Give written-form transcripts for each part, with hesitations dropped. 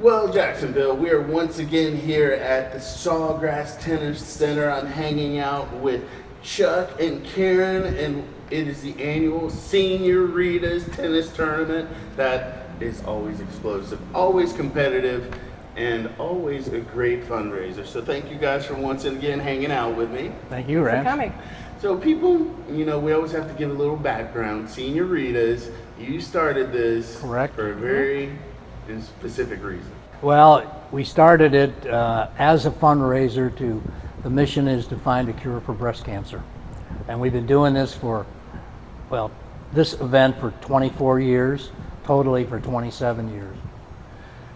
Well, Jacksonville, we are once again here at the Sawgrass Tennis Center. I'm hanging out with Chuck and Karen, and it is the annual SenioRITAs tennis tournament that is always explosive, always competitive, and always a great fundraiser. So thank you guys for once again hanging out with me. Thank you, For Rand. coming. So people, we always have to give a little background. SenioRITAs, you started this Correct. for a very specific reason. Well, we started it as a fundraiser the mission is to find a cure for breast cancer. And we've been doing this this event for 24 years, totally for 27 years.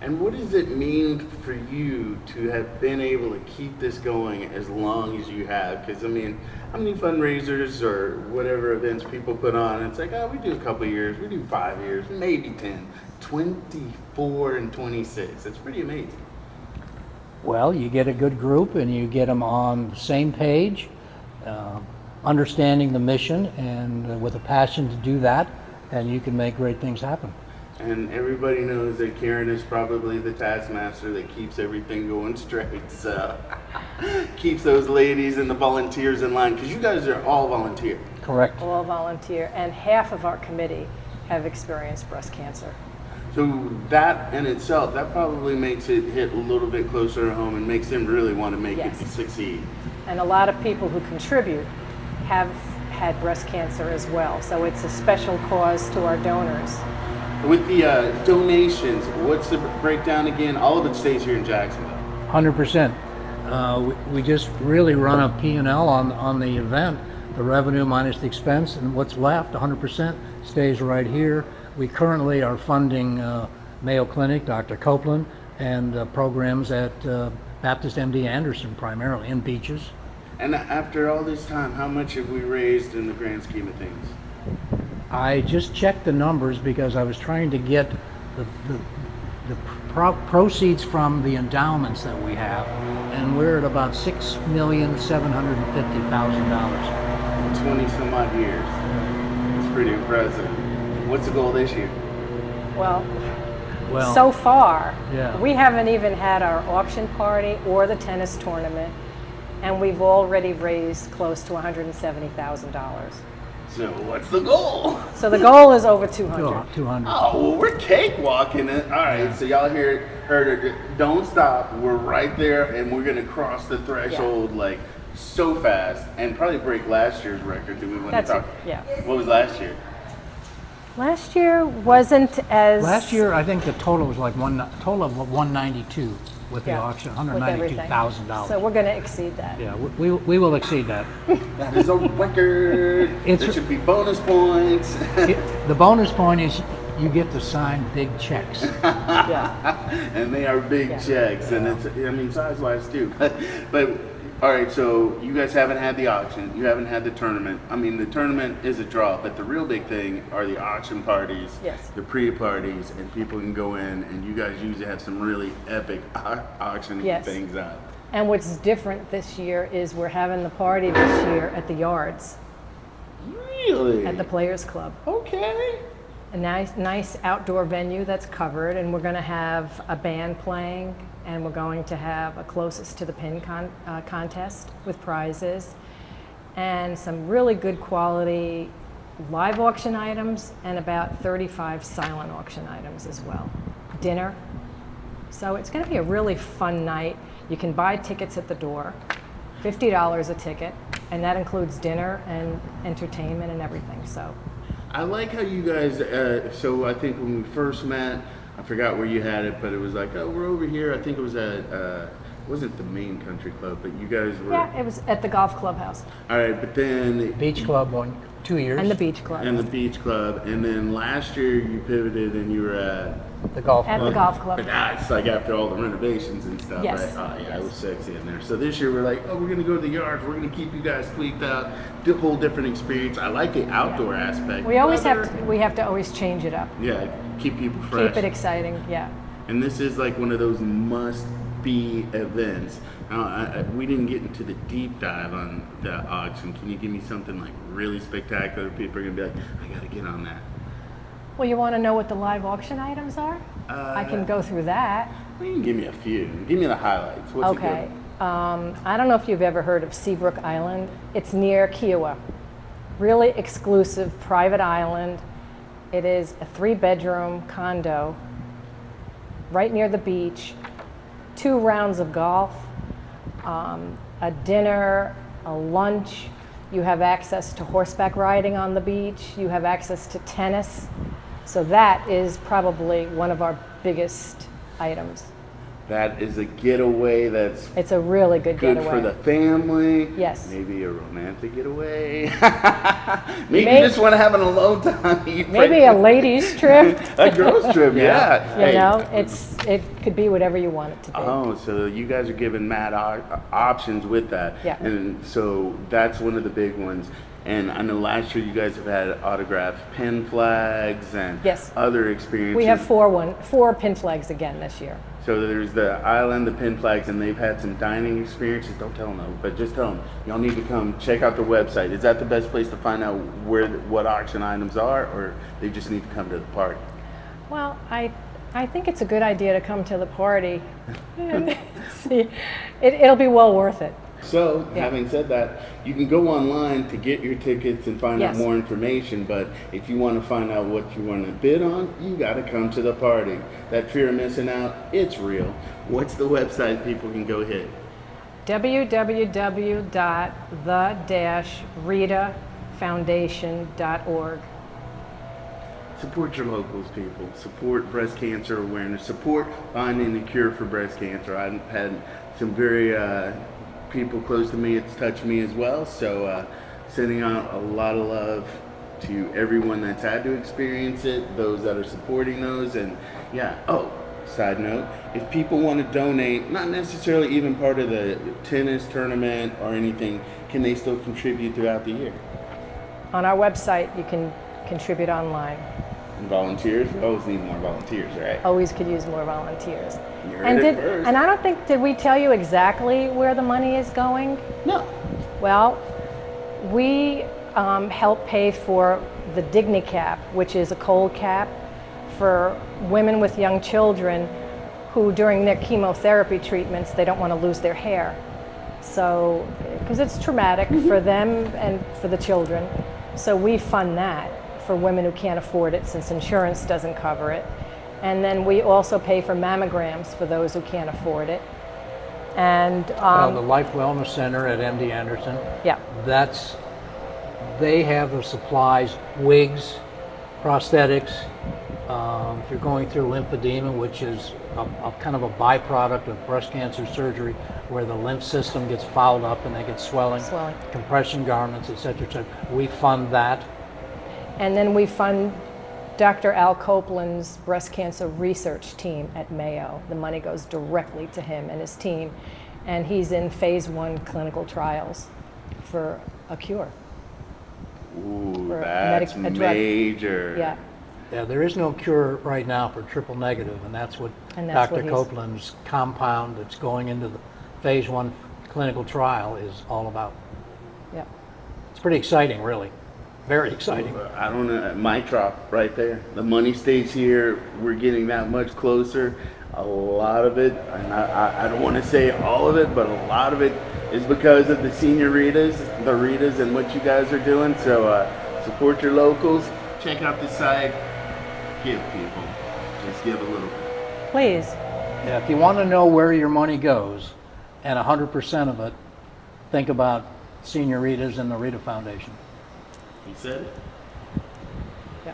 And what does it mean for you to have been able to keep this going as long as you have? Because, how many fundraisers or whatever events people put on, it's like, oh, we do a couple of years, we do 5 years, maybe 10, 24 and 26. That's pretty amazing. Well, you get a good group and you get them on the same page, understanding the mission and with a passion to do that, and you can make great things happen. And everybody knows that Karen is probably the taskmaster that keeps everything going straight. So keeps those ladies and the volunteers in line, because you guys are all volunteer. Correct. All volunteer, and half of our committee have experienced breast cancer. So that in itself, that probably makes it hit a little bit closer to home and makes them really want to make it Yes. succeed. And a lot of people who contribute have had breast cancer as well. So it's a special cause to our donors. With the donations, what's the breakdown again? All of it stays here in Jacksonville. 100%. We just really run a P&L on the event, the revenue minus the expense, and what's left, 100%, stays right here. We currently are funding Mayo Clinic, Dr. Copeland, and programs at Baptist MD Anderson, primarily in Beaches. And after all this time, how much have we raised in the grand scheme of things? I just checked the numbers because I was trying to get the proceeds from the endowments that we have, and we're at about $6,750,000. In 20 some odd years. It's pretty impressive. What's the goal this year? Well, Well, so far, yeah. we haven't even had our auction party or the tennis tournament, and we've already raised close to $170,000. So what's the goal? So the goal is over 200. 200. Oh, well, we're cakewalking it. All right, so y'all heard it. Don't stop. We're right there, and we're gonna cross the threshold like so fast, and probably break last year's record. Do we want That's to it, talk? yeah. What was last year? Last year wasn't as... Last year, I think the total was like total of 192 with the Yeah, auction, with everything. $192,000. So we're going to exceed that. Yeah, we will exceed that. That is a record. It's- There should be bonus points. The bonus point is you get to sign big checks. Yeah. And they are big Yeah. checks, and it's, size-wise too. But all right, so you guys haven't had the auction, you haven't had the tournament. The tournament is a draw, but the real big thing are the auction parties, Yes. the pre-parties, and people can go in, and you guys usually have some really epic auctioning Yes. things up. And what's different this year is we're having the party this year at the Yards, Really? at the Players Club. Okay. A nice outdoor venue that's covered, and we're going to have a band playing, and we're going to have a closest to the pin contest with prizes, and some really good quality live auction items, and about 35 silent auction items as well. Dinner. So it's going to be a really fun night. You can buy tickets at the door, $50 a ticket, and that includes dinner and entertainment and everything. So. I like how you guys, so I think when we first met, I forgot where you had it, but it was like, oh, we're over here. I think it was at, it wasn't the main country club, but you guys were. Yeah, it was at the golf clubhouse All right, but then. Beach Club, 2 years. and the beach club. And the beach club, and then last year you pivoted and you were at. The golf At club. the golf club. But that's like after all the renovations and stuff, Yes, right? Oh, yeah, it yes. was sexy in there. So this year we're like, oh, we're gonna go to the yards. We're gonna keep you guys tweaked out, do a whole different experience. I like the outdoor aspect. We always Weather, have to always change it up. Yeah, keep people fresh. Keep it exciting, yeah. And this is like one of those must-be events. Now, we didn't get into the deep dive on the auction. Can you give me something like really spectacular? People are gonna be like, I gotta get on that. Well, you want to know what the live auction items are? I can go through that. You can give me a few. Give me the highlights. What's Okay. it good? I don't know if you've ever heard of Seabrook Island. It's near Kiowa. Really exclusive private island. It is a 3-bedroom condo right near the beach, 2 rounds of golf, a dinner, a lunch. You have access to horseback riding on the beach. You have access to tennis. So that is probably one of our biggest items. That is a getaway that's It's a really good good getaway. for the family. Yes. Maybe a romantic getaway. Maybe you just want to have an alone time. Maybe a ladies trip. A girls trip, yeah. You Hey. know, it could be whatever you want it to be. Oh, so you guys are giving mad options with that. Yeah. And so that's one of the big ones. And I know last year you guys have had autographed pin flags and Yes. other experiences. We have 4 pin flags again this year. So there's the island, the pin flags, and they've had some dining experiences. Don't tell them though, but just tell them. Y'all need to come check out their website. Is that the best place to find out what auction items are, or they just need to come to the party? Well, I think it's a good idea to come to the party and see. It'll be well worth it. So, Yeah. having said that, you can go online to get your tickets and find out Yes. more information, but if you want to find out what you want to bid on, you got to come to the party. That fear of missing out, it's real. What's the website people can go hit? www.the-ritafoundation.org. Support your locals, people. Support breast cancer awareness. Support finding the cure for breast cancer. I've had some very people close to me. It's touched me as well. So sending out a lot of love to everyone that's had to experience it, those that are supporting those, and yeah. Oh, side note, if people want to donate, not necessarily even part of the tennis tournament or anything, can they still contribute throughout the year? On our website, you can contribute online. And volunteers? We always need more volunteers, right? Always could use more volunteers. You heard it first. And I don't think, did we tell you exactly where the money is going? No. Well, we help pay for the DigniCap, which is a cold cap for women with young children who during their chemotherapy treatments, they don't want to lose their hair. So, because it's traumatic for them and for the children. So we fund that for women who can't afford it since insurance doesn't cover it. And then we also pay for mammograms for those who can't afford it. And The Life Wellness Center at MD Anderson, yeah, they have the supplies, wigs, prosthetics. If you're going through lymphedema, which is a kind of a byproduct of breast cancer surgery, where the lymph system gets fouled up and they get swelling, compression garments, et cetera, we fund that. and then we fund Dr. Al Copeland's breast cancer research team at Mayo. The money goes directly to him and his team, and he's in phase 1 clinical trials for a cure. Ooh, For a that's a drug. major. Yeah, Yeah, there is no cure right now for triple negative, and that's what And that's Dr. what he's- Copeland's compound that's going into the phase 1 clinical trial is all about. yeah. It's pretty exciting, really. Very exciting. I don't know. Mic drop right there. The money stays here. We're getting that much closer. A lot of it, and I don't want to say all of it, but a lot of it is because of the SenioRITAs, the Ritas, and what you guys are doing. So support your locals. Check out the site. Give people. Just give a little bit. Please. Yeah, if you want to know where your money goes, and 100% of it, think about SenioRITAs and the Rita Foundation. He said it. Yeah.